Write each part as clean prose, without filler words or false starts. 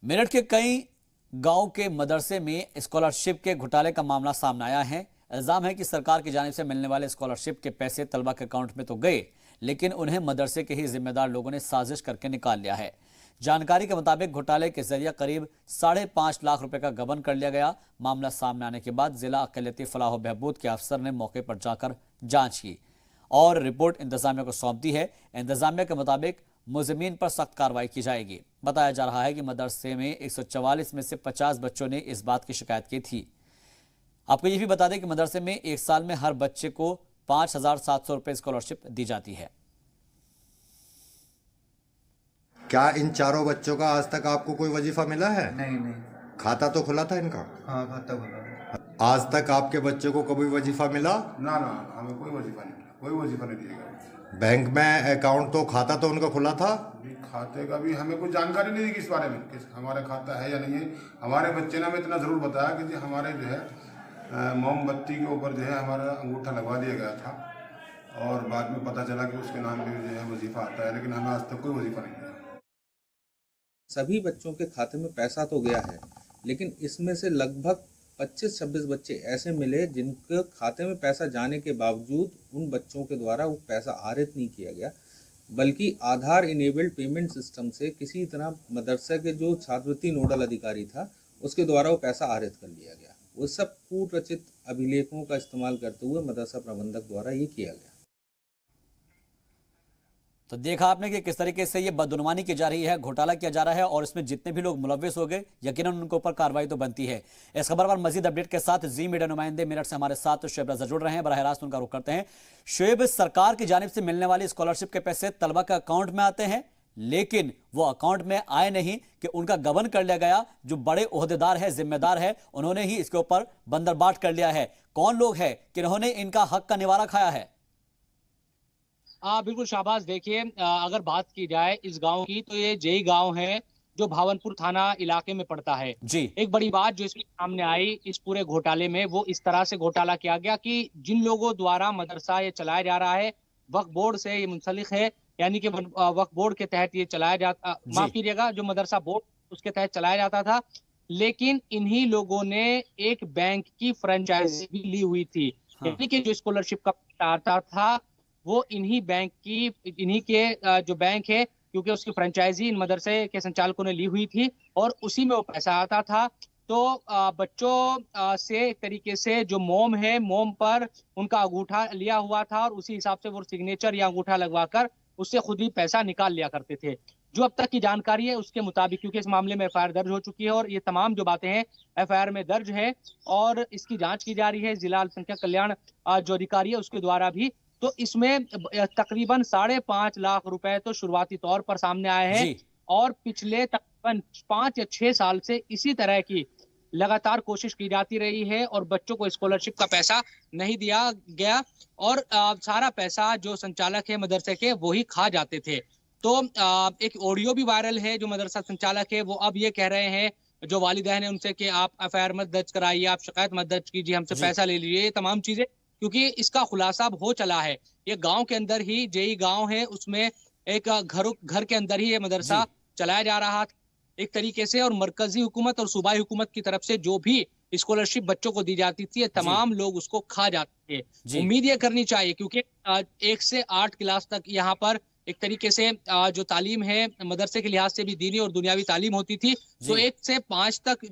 मेरठ के कई गांव के मदरसे में स्कॉलरशिप के घोटाले का मामला सामने आया है। इल्जाम है कि सरकार की जानिब से मिलने वाले स्कॉलरशिप के पैसे तलबा के अकाउंट में तो गए, लेकिन उन्हें मदरसे के ही जिम्मेदार लोगों ने साजिश करके निकाल लिया है। जानकारी के मुताबिक घोटाले के जरिए करीब 5.5 लाख रुपए का गबन कर लिया गया। मामला सामने आने के बाद जिला अक़लियती फलाह बहबूद के अफसर ने मौके पर जाकर जांच की और रिपोर्ट इंतजामिया को सौंप दी है। इंतजामिया के मुताबिक मुलजिमीन पर सख्त कार्रवाई की जाएगी। बताया जा रहा है कि मदरसे में 144 में से 50 बच्चों ने इस बात की शिकायत की थी। आपको ये भी बता दें कि मदरसे में एक साल में हर बच्चे को 5,700 रुपए स्कॉलरशिप दी जाती है। क्या इन चारों बच्चों का आज तक आपको कोई वजीफा मिला है? नहीं। खाता तो खुला था इनका? हाँ, खाता खुला। आज तक आपके बच्चे को कभी वजीफा मिला? ना, हमें कोई वजीफा नहीं मिला, कोई वजीफा नहीं दिया गया। बैंक में अकाउंट तो खाता तो उनका खुला था? खाते का भी हमें कोई जानकारी नहीं दी इस बारे में कि हमारा खाता है या नहीं है। हमारे बच्चे ने हमें इतना जरूर बताया कि हमारे जो है मोमबत्ती के ऊपर जो है हमारा अंगूठा लगवा दिया गया था और बाद में पता चला कि उसके नाम पे जो है वजीफा आता है, लेकिन हमें आज तक कोई वजीफा नहीं मिला। सभी बच्चों के खाते में पैसा तो गया है, लेकिन इसमें से लगभग 25-26 बच्चे ऐसे मिले जिनके खाते में पैसा जाने के बावजूद उन बच्चों के द्वारा वो पैसा आहरित नहीं किया गया, बल्कि आधार इनेबल्ड पेमेंट सिस्टम से किसी तरह मदरसा के जो छात्रवृत्ति नोडल अधिकारी था उसके द्वारा वो पैसा आहरित कर लिया गया। वो सब कूट रचित अभिलेखों का इस्तेमाल करते हुए मदरसा प्रबंधक द्वारा ये किया गया। तो देखा आपने कि किस तरीके से ये बदनुमानी की जा रही है, घोटाला किया जा रहा है और इसमें जितने भी लोग मुलव्विस हो गए यकीनन उनके ऊपर कार्रवाई तो बनती है। इस खबर पर मजीद अपडेट के साथ जी मीडिया नुमाइंदे मेरठ से हमारे साथ शोएब रजा जुड़ रहे हैं। बराह रास्त उनका रुख करते हैं। शोएब, सरकार की जानिब से मिलने वाली स्कॉलरशिप के पैसे तलबा के अकाउंट में आते हैं, लेकिन वो अकाउंट में आए नहीं कि उनका गबन कर लिया गया। जो बड़े ओहदेदार है, जिम्मेदार है, उन्होंने ही इसके ऊपर बंदरबाट कर लिया है। कौन लोग हैं कि उन्होंने इनका हक का निवारा खाया है? बिल्कुल शाहबाज, देखिए अगर बात की जाए इस गांव की तो ये जेई गांव है जो भावनपुर थाना इलाके में पड़ता है जी। एक बड़ी बात जो इसमें सामने आई इस पूरे घोटाले में, वो इस तरह से घोटाला किया गया कि जिन लोगों द्वारा मदरसा ये चलाया जा रहा है, वक्फ बोर्ड से ये मुंसलिक है, यानी कि वक्फ बोर्ड के तहत ये चलाया जाता, माफ कीजिएगा, जो मदरसा बोर्ड उसके तहत चलाया जाता था, लेकिन इन्हीं लोगों ने एक बैंक की फ्रेंचाइजी भी ली हुई थी। यानी कि जो स्कॉलरशिप का पैसा आता था वो इन्हीं के जो बैंक है, क्योंकि उसकी फ्रेंचाइजी इन मदरसे के संचालकों ने ली हुई थी और उसी में वो पैसा आता था। तो बच्चों से एक तरीके से जो मोम है, मोम पर उनका अंगूठा लिया हुआ था और उसी हिसाब से वो सिग्नेचर या अंगूठा लगवाकर उससे खुद ही पैसा निकाल लिया करते थे। जो अब तक की जानकारी है उसके मुताबिक, क्योंकि इस मामले में एफआईआर दर्ज हो चुकी है और ये तमाम जो बातें हैं एफआईआर में दर्ज है और इसकी जांच की जा रही है जिला अल्पसंख्यक कल्याण जो अधिकारी है उसके द्वारा भी। तो इसमें तकरीबन 5.5 लाख रुपए तो शुरुआती तौर पर सामने आए हैं और पिछले तकरीबन 5 या 6 साल से इसी तरह की लगातार कोशिश की जाती रही है और बच्चों को स्कॉलरशिप का पैसा नहीं दिया गया और सारा पैसा जो संचालक है मदरसे के वो ही खा जाते थे। तो एक ऑडियो भी वायरल है, जो मदरसा संचालक है वो अब ये कह रहे हैं जो वालिदैन है उनसे कि आप एफआईआर मत दर्ज कराइए, आप शिकायत मत दर्ज कीजिए, हमसे पैसा ले लीजिए, ये तमाम चीजें, क्योंकि इसका खुलासा अब हो चला है। ये गांव के अंदर ही जेई गांव है, उसमें एक घर के अंदर ही ये मदरसा चलाया जा रहा था एक तरीके से, और मरकजी हुकूमत और सूबाई हुकूमत की तरफ से जो भी स्कॉलरशिप बच्चों को दी जाती थी तमाम लोग उसको खा जाते थे। उम्मीद ये करनी चाहिए, क्योंकि 1 से 8 क्लास तक यहाँ पर एक तरीके से जो तालीम है मदरसे के लिहाज से भी दीनी और दुनियावी तालीम होती थी। तो 1 से 5 तक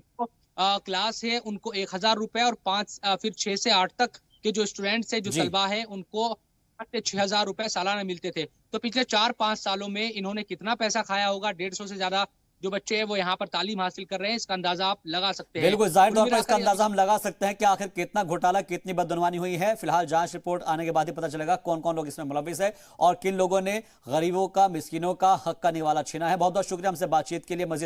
क्लास है उनको 1000 रुपए और फिर 6 से 8 तक के जो स्टूडेंट्स है, जो तलबा है, उनको 6,000 रुपए सालाना मिलते थे। तो पिछले 4-5 सालों में इन्होंने कितना पैसा खाया होगा? 150 से ज्यादा जो बच्चे हैं वो यहाँ पर तालीम हासिल कर रहे हैं, इसका अंदाजा आप लगा सकते हैं। बिल्कुल, जाहिर तौर पर इसका अंदाजा हम लगा सकते हैं कि आखिर कितना घोटाला, कितनी बदनुमानी हुई है। फिलहाल जांच रिपोर्ट आने के बाद ही पता चलेगा कौन कौन लोग इसमें मुलव्विस है और किन लोगों ने गरीबों का, मिस्किनों का हक का निवाला छीना है। बहुत बहुत शुक्रिया हमसे बातचीत के लिए। मजीद